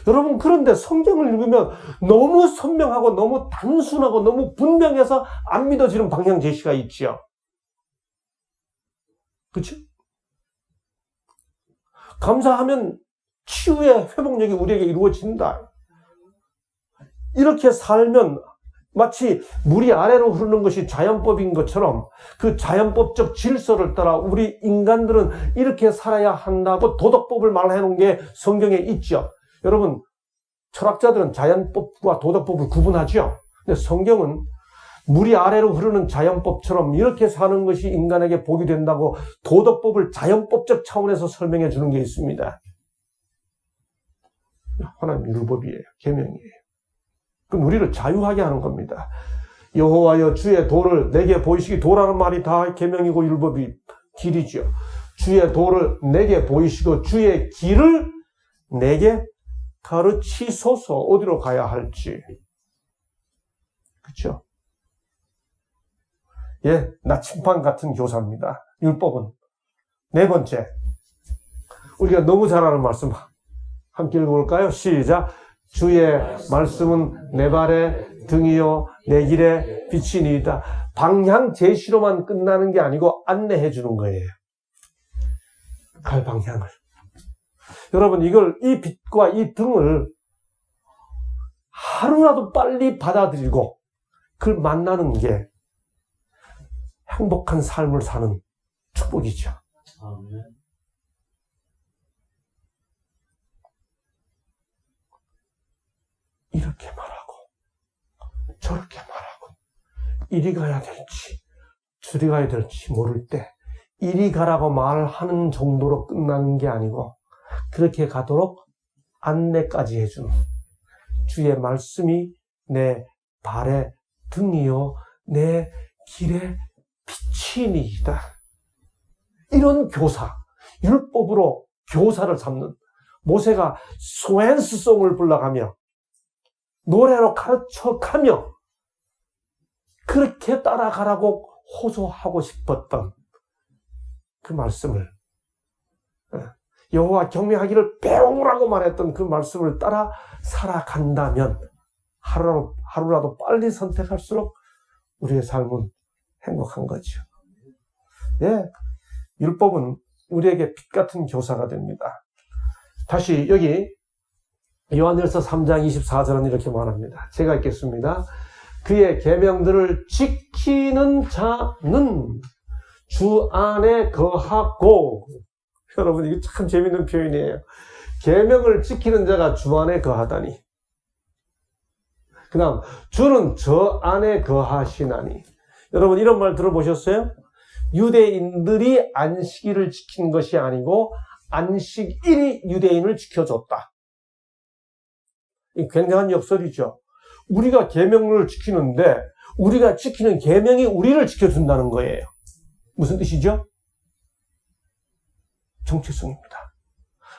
여러분, 그런데 성경을 읽으면 너무 선명하고 너무 단순하고 너무 분명해서 안 믿어지는 방향 제시가 있죠. 그치? 감사하면 치유의 회복력이 우리에게 이루어진다. 이렇게 살면 마치 물이 아래로 흐르는 것이 자연법인 것처럼 그 자연법적 질서를 따라 우리 인간들은 이렇게 살아야 한다고 도덕법을 말해 놓은 게 성경에 있죠. 여러분, 철학자들은 자연법과 도덕법을 구분하죠. 근데 성경은 물이 아래로 흐르는 자연법처럼 이렇게 사는 것이 인간에게 복이 된다고 도덕법을 자연법적 차원에서 설명해 주는 게 있습니다. 하나님 율법이에요. 계명이에요. 그럼 우리를 자유하게 하는 겁니다. 여호와여 주의 도를 내게 보이시기, 도라는 말이 다 계명이고 율법이 길이죠. 주의 도를 내게 보이시고 주의 길을 내게 가르치소서. 어디로 가야 할지. 그렇죠? 예, 나침반 같은 교사입니다. 율법은. 네 번째, 우리가 너무 잘 아는 말씀 함께 읽어볼까요? 시작. 주의 말씀은 내 발의 등이요 내 길의 빛이니이다. 방향 제시로만 끝나는 게 아니고 안내해 주는 거예요. 갈 방향을. 여러분, 이 빛과 이 등을 하루라도 빨리 받아들이고 그걸 만나는 게 행복한 삶을 사는 축복이죠. 아멘. 이렇게 말하고 저렇게 말하고 이리 가야 될지 저리 가야 될지 모를 때 이리 가라고 말하는 정도로 끝나는 게 아니고 그렇게 가도록 안내까지 해주는 주의 말씀이 내 발의 등이요 내 길의 빛이니이다. 이런 교사, 율법으로 교사를 삼는 모세가 스웬스송을 불러가며 노래로 가르쳐가며 그렇게 따라가라고 호소하고 싶었던 그 말씀을, 여호와 경외하기를 배우라고 말했던 그 말씀을 따라 살아간다면 하루라도 빨리 선택할수록 우리의 삶은 행복한 거죠. 예, 율법은 우리에게 빛 같은 교사가 됩니다. 다시 여기 요한일서 3장 24절은 이렇게 말합니다. 제가 읽겠습니다. 그의 계명들을 지키는 자는 주 안에 거하고. 여러분, 이거 참 재밌는 표현이에요. 계명을 지키는 자가 주 안에 거하다니. 그 다음 주는 저 안에 거하시나니. 여러분, 이런 말 들어보셨어요? 유대인들이 안식일을 지킨 것이 아니고 안식일이 유대인을 지켜줬다. 이 굉장한 역설이죠. 우리가 계명을 지키는데 우리가 지키는 계명이 우리를 지켜준다는 거예요. 무슨 뜻이죠? 정체성입니다.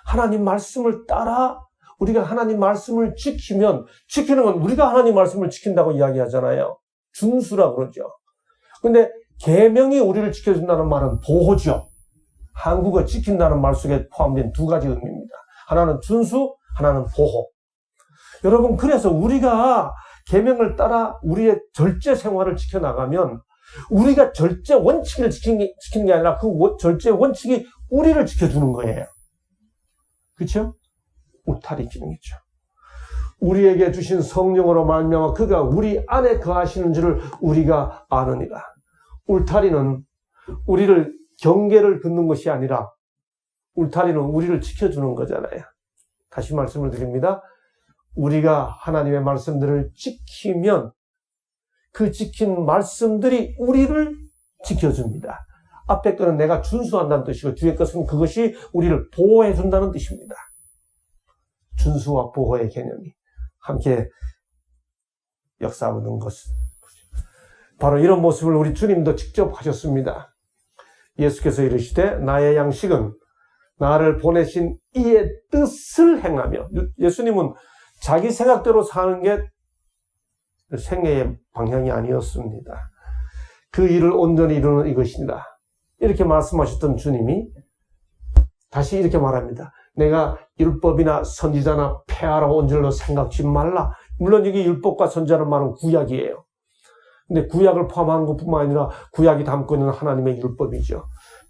하나님 말씀을 따라 우리가 하나님 말씀을 지키면, 지키는 건 우리가 하나님 말씀을 지킨다고 이야기하잖아요. 준수라 그러죠. 근데 계명이 우리를 지켜준다는 말은 보호죠. 한국어 지킨다는 말 속에 포함된 두 가지 의미입니다. 하나는 준수, 하나는 보호. 여러분, 그래서 우리가 계명을 따라 우리의 절제 생활을 지켜나가면 우리가 절제 원칙을 지키는 게 아니라 그 절제 원칙이 우리를 지켜주는 거예요. 그렇죠? 울타리 기능이죠. 우리에게 주신 성령으로 말미암아 그가 우리 안에 거하시는 줄을 우리가 아느니라. 울타리는 우리를 경계를 긋는 것이 아니라 울타리는 우리를 지켜주는 거잖아요. 다시 말씀을 드립니다. 우리가 하나님의 말씀들을 지키면 그 지킨 말씀들이 우리를 지켜줍니다. 앞에 거는 내가 준수한다는 뜻이고 뒤에 것은 그것이 우리를 보호해준다는 뜻입니다. 준수와 보호의 개념이 함께 역사하는 것은 바로 이런 모습을 우리 주님도 직접 하셨습니다. 예수께서 이르시되 나의 양식은 나를 보내신 이의 뜻을 행하며. 예수님은 자기 생각대로 사는 게 생애의 방향이 아니었습니다. 그 일을 온전히 이루는 이것이니라. 이렇게 말씀하셨던 주님이 다시 이렇게 말합니다. 내가 율법이나 선지자나 폐하라고 온 줄로 생각지 말라. 물론 여기 율법과 선지자는 말은 구약이에요. 근데 구약을 포함하는 것뿐만 아니라 구약이 담고 있는 하나님의 율법이죠.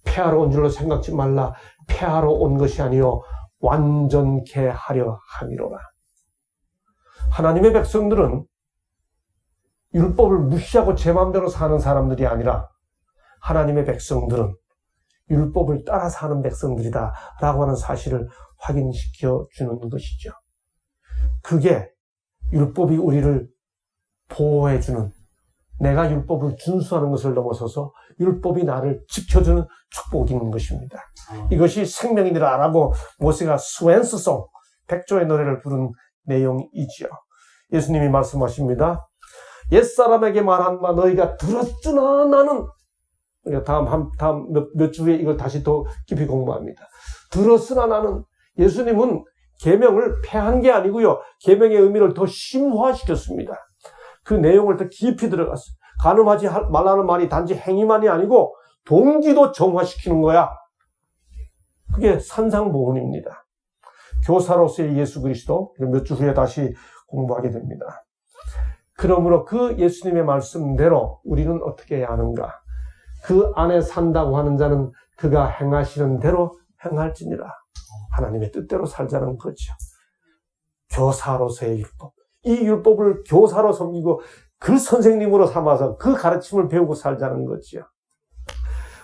폐하러 온 줄로 생각지 말라. 폐하러 온 것이 아니요 완전케 하려 함이로라. 하나님의 백성들은 율법을 무시하고 제 마음대로 사는 사람들이 아니라 하나님의 백성들은 율법을 따라 사는 백성들이다 라고 하는 사실을 확인시켜 주는 것이죠. 그게 율법이 우리를 보호해 주는, 내가 율법을 준수하는 것을 넘어서서 율법이 나를 지켜주는 축복인 것입니다. 이것이 생명이니라 라고 모세가 스웬스송, 백조의 노래를 부른 내용이지요. 예수님이 말씀하십니다. 옛사람에게 말한 바 너희가 들었으나 나는, 다음 몇 주에 이걸 다시 더 깊이 공부합니다. 들었으나 나는, 예수님은 계명을 폐한 게 아니고요, 계명의 의미를 더 심화시켰습니다. 그 내용을 더 깊이 들어갔어요. 간음하지 말라는 말이 단지 행위만이 아니고 동기도 정화시키는 거야. 그게 산상보훈입니다. 교사로서의 예수 그리스도, 몇 주 후에 다시 공부하게 됩니다. 그러므로 그 예수님의 말씀대로 우리는 어떻게 해야 하는가? 그 안에 산다고 하는 자는 그가 행하시는 대로 행할지니라. 하나님의 뜻대로 살자는 거죠. 교사로서의 율법. 이 율법을 교사로 섬기고 그 선생님으로 삼아서 그 가르침을 배우고 살자는 거죠.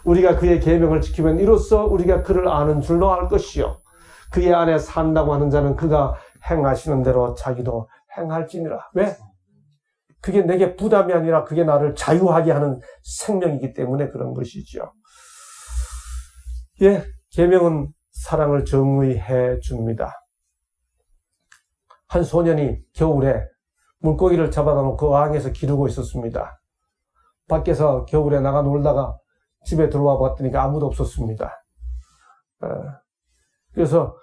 우리가 그의 계명을 지키면 이로써 우리가 그를 아는 줄로 알 것이요. 그의 안에 산다고 하는 자는 그가 행하시는 대로 자기도 행할지니라. 왜? 그게 내게 부담이 아니라 그게 나를 자유하게 하는 생명이기 때문에 그런 것이죠. 예, 계명은 사랑을 정의해 줍니다. 한 소년이 겨울에 물고기를 잡아다 놓고 어항에서 기르고 있었습니다. 밖에서 겨울에 나가 놀다가 집에 들어와 봤더니 아무도 없었습니다. 그래서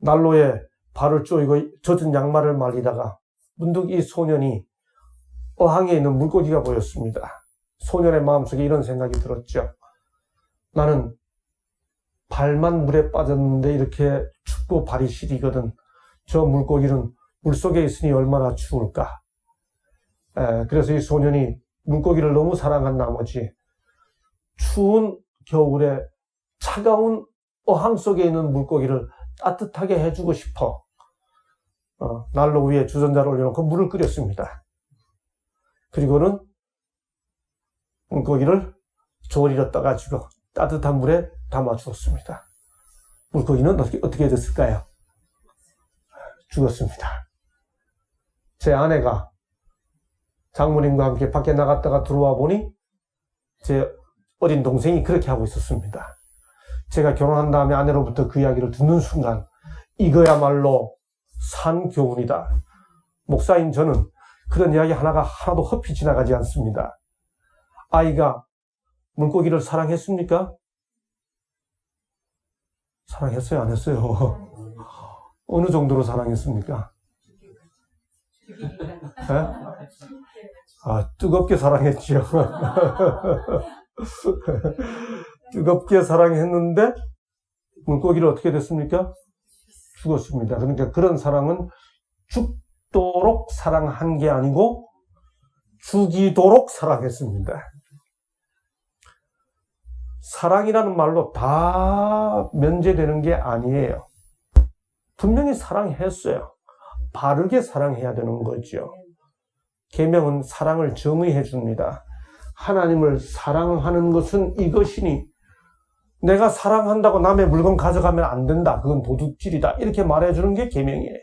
난로에 발을 쪼이고 젖은 양말을 말리다가 문득 이 소년이 어항에 있는 물고기가 보였습니다. 소년의 마음속에 이런 생각이 들었죠. 나는 발만 물에 빠졌는데 이렇게 춥고 발이 시리거든. 저 물고기는 물속에 있으니 얼마나 추울까. 그래서 이 소년이 물고기를 너무 사랑한 나머지 추운 겨울에 차가운 어항 속에 있는 물고기를 따뜻하게 해주고 싶어 난로 위에 주전자를 올려놓고 물을 끓였습니다. 그리고는 물고기를 조리로 떠가지고 따뜻한 물에 담아주었습니다. 물고기는 어떻게 됐을까요? 죽었습니다. 제 아내가 장모님과 함께 밖에 나갔다가 들어와 보니 제 어린 동생이 그렇게 하고 있었습니다. 제가 결혼한 다음에 아내로부터 그 이야기를 듣는 순간 이거야말로 산교훈이다. 목사인 저는 그런 이야기 하나도 헛이 지나가지 않습니다. 아이가 물고기를 사랑했습니까? 사랑했어요? 안 했어요? 어느 정도로 사랑했습니까? 뜨겁게 사랑했지요. 뜨겁게 사랑했는데 물고기를 어떻게 됐습니까? 죽었습니다. 그러니까 그런 사랑은 죽도록 사랑한 게 아니고 죽이도록 사랑했습니다. 사랑이라는 말로 다 면제되는 게 아니에요. 분명히 사랑했어요. 바르게 사랑해야 되는 거죠. 계명은 사랑을 정의해 줍니다. 하나님을 사랑하는 것은 이것이니 내가 사랑한다고 남의 물건 가져가면 안 된다. 그건 도둑질이다. 이렇게 말해주는 게 계명이에요.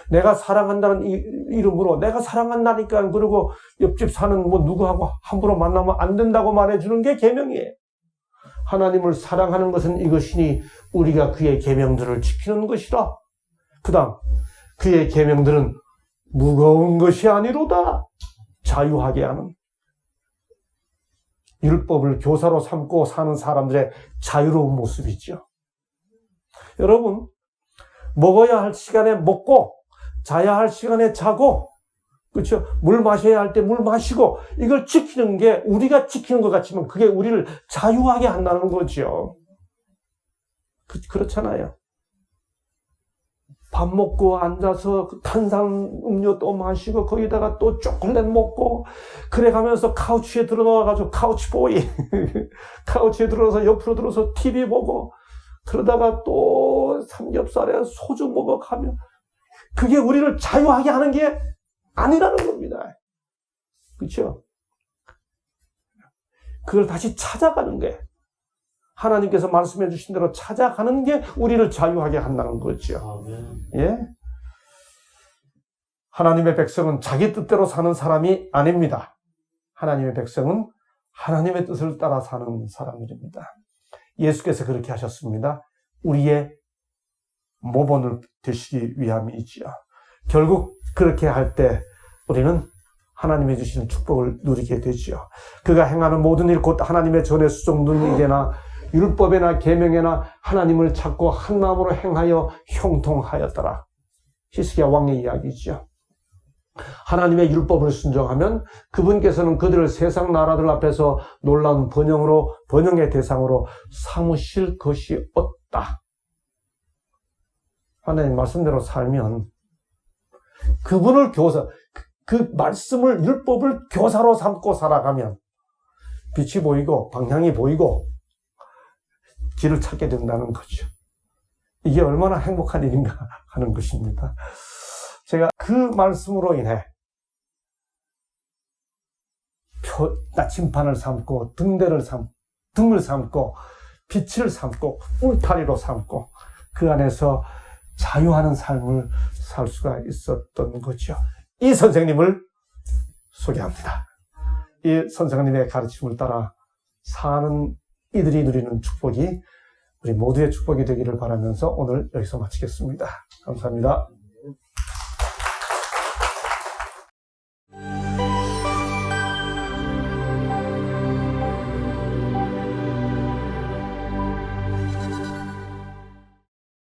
내가 사랑한다는 이름으로 내가 사랑한다니까 그리고 옆집 사는 누구하고 함부로 만나면 안 된다고 말해주는 게 계명이에요. 하나님을 사랑하는 것은 이것이니 우리가 그의 계명들을 지키는 것이라. 그 다음 그의 계명들은 무거운 것이 아니로다. 자유하게 하는. 율법을 교사로 삼고 사는 사람들의 자유로운 모습이죠. 여러분, 먹어야 할 시간에 먹고 자야 할 시간에 자고 그렇죠? 물 마셔야 할 때 물 마시고 이걸 지키는 게 우리가 지키는 것 같지만 그게 우리를 자유하게 한다는 거죠. 그렇잖아요. 밥 먹고 앉아서 탄산음료 또 마시고 거기다가 또 초콜릿 먹고 그래 가면서 카우치에 들어가가지고 카우치보이 카우치에 들어서 옆으로 들어서 TV 보고 그러다가 또 삼겹살에 소주 먹어 가면 그게 우리를 자유하게 하는 게 아니라는 겁니다. 그렇죠? 그걸 다시 찾아가는 게 하나님께서 말씀해 주신 대로 찾아가는 게 우리를 자유하게 한다는 거죠. 아멘. 예? 하나님의 백성은 자기 뜻대로 사는 사람이 아닙니다. 하나님의 백성은 하나님의 뜻을 따라 사는 사람들입니다. 예수께서 그렇게 하셨습니다. 우리의 모본을 되시기 위함이지요. 결국 그렇게 할 때 우리는 하나님이 주시는 축복을 누리게 되지요. 그가 행하는 모든 일 곧 하나님의 전에 수종 눈이게나 율법에나 계명에나 하나님을 찾고 한 마음으로 행하여 형통하였더라. 히스기야 왕의 이야기죠. 하나님의 율법을 순종하면 그분께서는 그들을 세상 나라들 앞에서 놀라운 번영의 대상으로 삼으실 것이 없다. 하나님 말씀대로 살면 그분을 그 말씀을 율법을 교사로 삼고 살아가면 빛이 보이고 방향이 보이고 길을 찾게 된다는 거죠. 이게 얼마나 행복한 일인가 하는 것입니다. 제가 그 말씀으로 인해 나침판을 삼고 등을 삼고 빛을 삼고 울타리로 삼고 그 안에서 자유하는 삶을 살 수가 있었던 거죠. 이 선생님을 소개합니다. 이 선생님의 가르침을 따라 사는 이들이 누리는 축복이 우리 모두의 축복이 되기를 바라면서 오늘 여기서 마치겠습니다. 감사합니다.